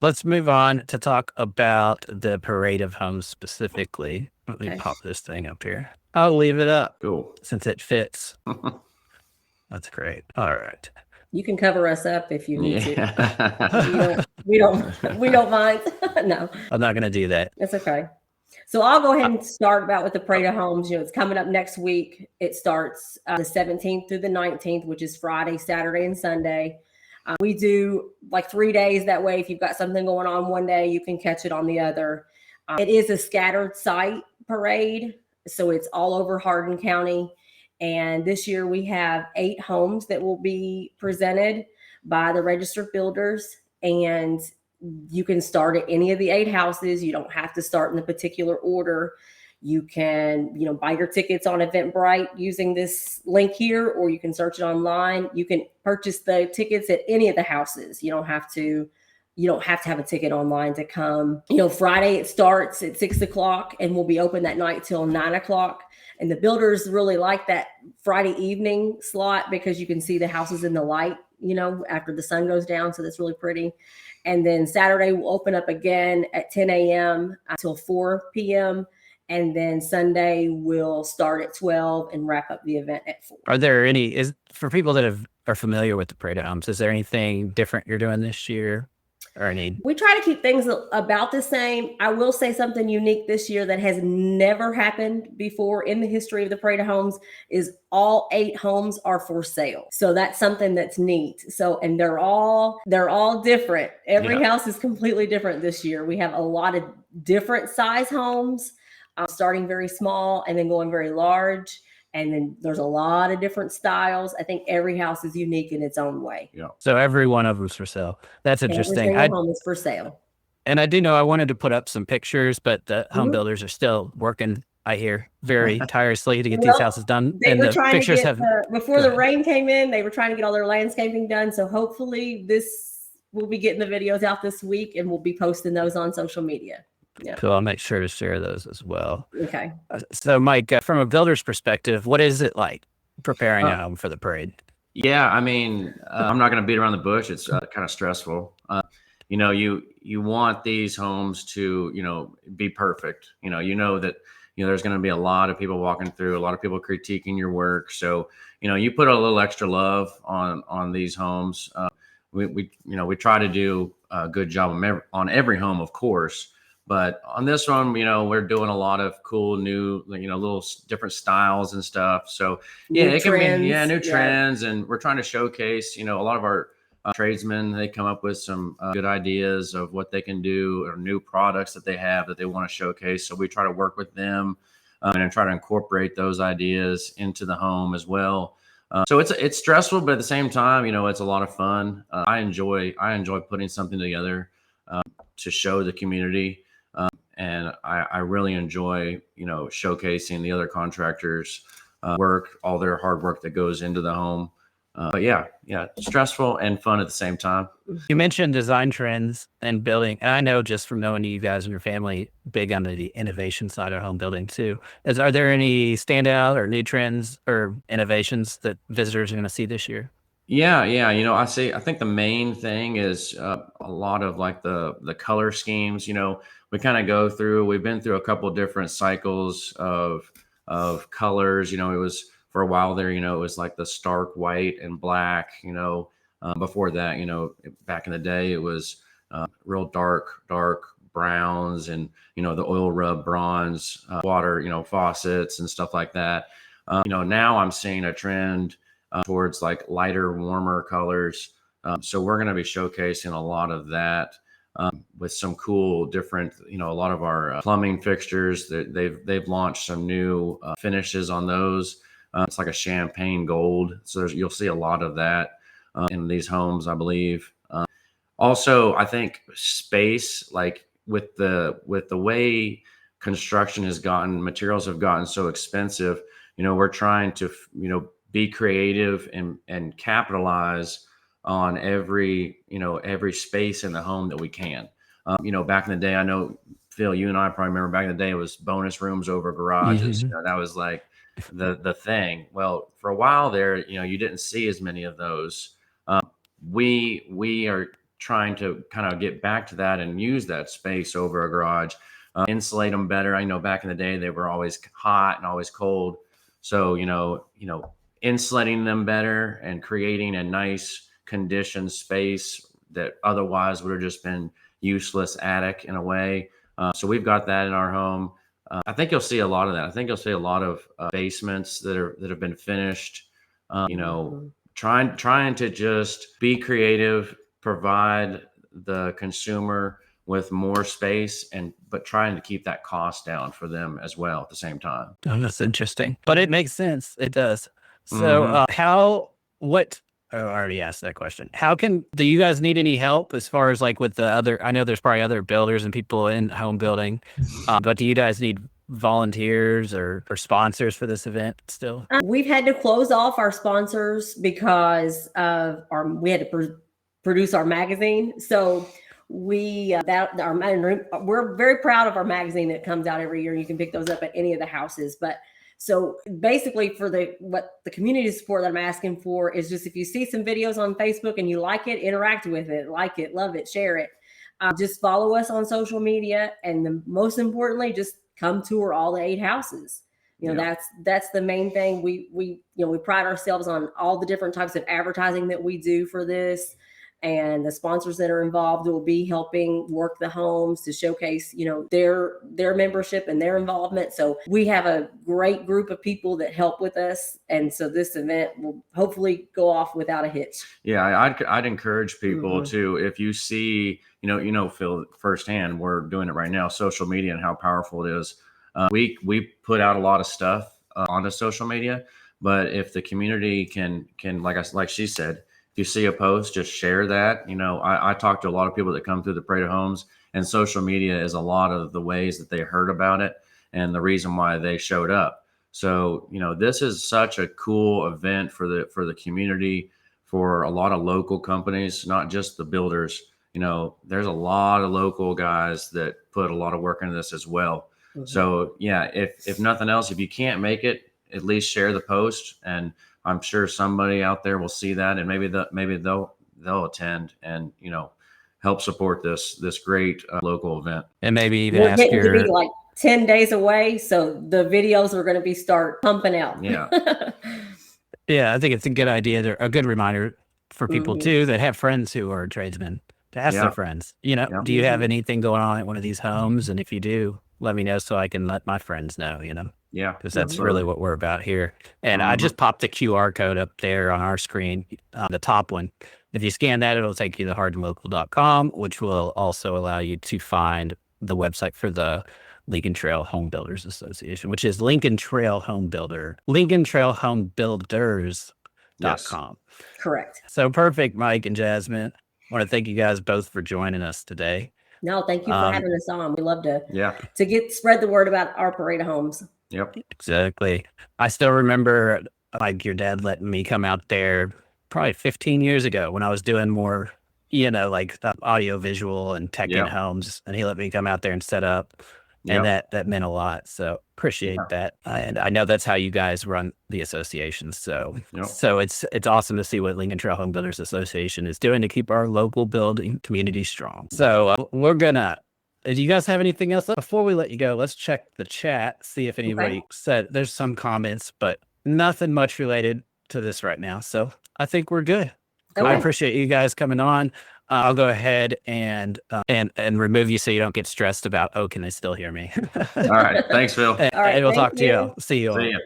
let's move on to talk about the parade of homes specifically. Let me Okay. pop this thing up here. I'll leave it up Cool. since it fits. That's great. All right. You can cover us up if you need to. Yeah. We don't mind. No, I'm not going to do that. that's okay. So I'll go ahead Uh, and start about with the Parade of Homes. It's coming up next week. It starts the 17th through the 19th, which is Friday, Saturday, and Sunday. We do like 3 days. That way, if you've got something going on one day, you can catch it on the other. It is a scattered site parade, so it's all over Hardin County. And this year we have 8 homes that will be presented by the registered builders. And you can start at any of the 8 houses. You don't have to start in a particular order. You can, buy your tickets on Eventbrite using this link here, or you can search it online. You can purchase the tickets at any of the houses. You don't have to have a ticket online to come. Friday it starts at 6 o'clock and will be open that night till 9 o'clock. And the builders really like that Friday evening slot because you can see the houses in the light, after the sun goes down. So that's really pretty. And then Saturday will open up again at 10 a.m. until 4 p.m. And then Sunday we'll start at 12 and wrap up the event at 4. Are there any, for people that are familiar with the Parade of Homes, is there anything different you're doing this year? Or any? We try to keep things about the same. I will say something unique this year that has never happened before in the history of the Parade of Homes is all 8 homes are for sale. So that's something that's neat. So, and they're all different. Every house is completely different this year. We have a lot of different size homes, starting very small and then going very large. And then there's a lot of different styles. I think every house is unique in its own way. Yeah. So every one of them's for sale. That's interesting. Every home is for sale. And I do know I wanted to put up some pictures, but the home builders are still working, I hear, very tirelessly to get these houses done. They and were the trying pictures to get, before the rain came in, they were trying to get all their landscaping done. So hopefully we'll be getting the videos out this week and we'll be posting those on social media. Yeah. So I'll make sure to share those as well. Okay. So Mike, from a builder's perspective, what is it like preparing a home for the parade? Yeah, I mean, I'm not going to beat around the bush. It's kind of stressful. You want these homes to, be perfect. That, there's going to be a lot of people walking through, a lot of people critiquing your work. So, you put a little extra love on these homes. We try to do a good job on every home, of course. But on this one, we're doing a lot of cool new, little different styles and stuff. So yeah, it can be, new trends. And we're trying to showcase, a lot of our tradesmen, they come up with some good ideas of what they can do or new products that they have that they want to showcase. So we try to work with them and try to incorporate those ideas into the home as well. So it's stressful, but at the same time, it's a lot of fun. I enjoy putting something together to show the community. And I really enjoy, showcasing the other contractors' work, all their hard work that goes into the home. But yeah, stressful and fun at the same time. You mentioned design trends and building. And I know just from knowing you guys and your family, big on the innovation side of home building too. Are there any standout or new trends or innovations that visitors are going to see this year? Yeah. I think the main thing is a lot of like the color schemes. We kind of we've been through a couple of different cycles of colors. It was for a while there, it was like the stark white and black. Before that, back in the day, it was real dark browns and the oil rub bronze water, faucets and stuff like that. Now I'm seeing a trend towards like lighter, warmer colors. So we're going to be showcasing a lot of that with some cool, different, a lot of our plumbing fixtures. They've launched some new finishes on those. It's like a champagne gold. So you'll see a lot of that in these homes, I believe. Also, I think space, like with the way construction has gotten, materials have gotten so expensive. We're trying to, be creative and capitalize on every space in the home that we can. Back in the day, I know, Phil, you and I probably remember back in the day, it was bonus rooms over garages. That was like the thing. Well, for a while there, you didn't see as many of those. We are trying to kind of get back to that and use that space over a garage, insulate them better. I know back in the day they were always hot and always cold. So, insulating them better and creating a nice conditioned space that otherwise would have just been useless attic in a way. So we've got that in our home. I think you'll see a lot of that. I think you'll see a lot of basements that have been finished. Trying to just be creative, provide the consumer with more space, but trying to keep that cost down for them as well at the same time. Oh, that's interesting, but it makes sense. It does. So, I already asked that question. Do you guys need any help as far as like with the other, I know there's probably other builders and people in home building, but do you guys need volunteers or sponsors for this event still? We've had to close off our sponsors because of we had to produce our magazine. So we're very proud of our magazine that comes out every year. You can pick those up at any of the houses. But so basically what the community support that I'm asking for is just if you see some videos on Facebook and you like it, interact with it, like it, love it, share it. Just follow us on social media. And most importantly, just come tour all the 8 houses. That's the main thing. We pride ourselves on all the different types of advertising that we do for this. And the sponsors that are involved will be helping work the homes to showcase, their membership and their involvement. So we have a great group of people that help with us. And so this event will hopefully go off without a hitch. Yeah, I'd encourage people to, if you see, Phil, firsthand, we're doing it right now, social media and how powerful it is. We put out a lot of stuff onto social media, but if the community can, like she said, if you see a post, just share that. I talk to a lot of people that come through the Parade of Homes, and social media is a lot of the ways that they heard about it and the reason why they showed up. So, this is such a cool event for the community, for a lot of local companies, not just the builders. There's a lot of local guys that put a lot of work into this as well. So yeah, if nothing else, if you can't make it, at least share the post, and I'm sure somebody out there will see that, and maybe they'll attend and help support this great local event. And maybe even we're getting to be like 10 days away, so the videos are going to be start pumping out. Yeah. Yeah, I think it's a good idea. A good reminder for people too that have friends who are tradesmen to ask their friends. Do you have anything going on at one of these homes? And if you do, let me know so I can let my friends know. Yeah, because that's really what we're about here. And I just popped the QR code up there on our screen, the top one. If you scan that, it'll take you to hardinlocal.com, which will also allow you to find the website for the Lincoln Trail Home Builders Association, which is Lincoln Trail Homebuilders.com. Correct. So perfect, Mike and Jasmine. I want to thank you guys both for joining us today. No, thank you for having us on. We love to spread the word about our Parade of Homes. Yep. Exactly. I still remember your dad letting me come out there probably 15 years ago when I was doing more, like audio visual and tech in homes, and he let me come out there and set up. And that meant a lot. So appreciate that. And I know that's how you guys run the association. So it's awesome to see what Lincoln Trail Home Builders Association is doing to keep our local building community strong. So do you guys have anything else? Before we let you go, let's check the chat, see if anybody said. There's some comments, but nothing much related to this right now. So I think we're good. Okay. I appreciate you guys coming on. I'll go ahead and remove you so you don't get stressed about, can they still hear me? All right. Thanks, Phil. All right, and we'll talk to you. See you all. See you.